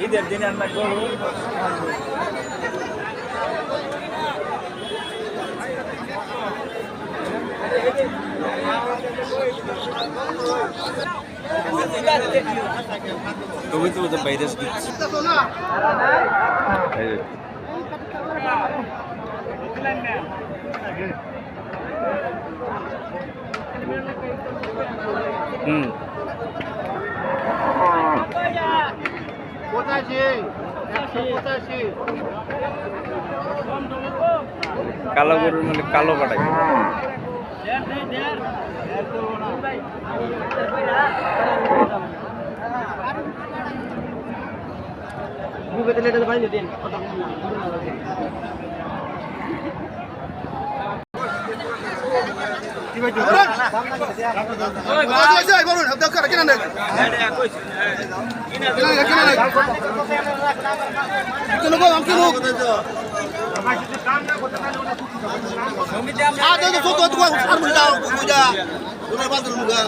ঈদের দিনে আমরা গরু তুমি তো বাইরে কালো গরুর মানে কালো কাটাই ada tu foto tu aku harus tahu punya. Dulu pasal muka.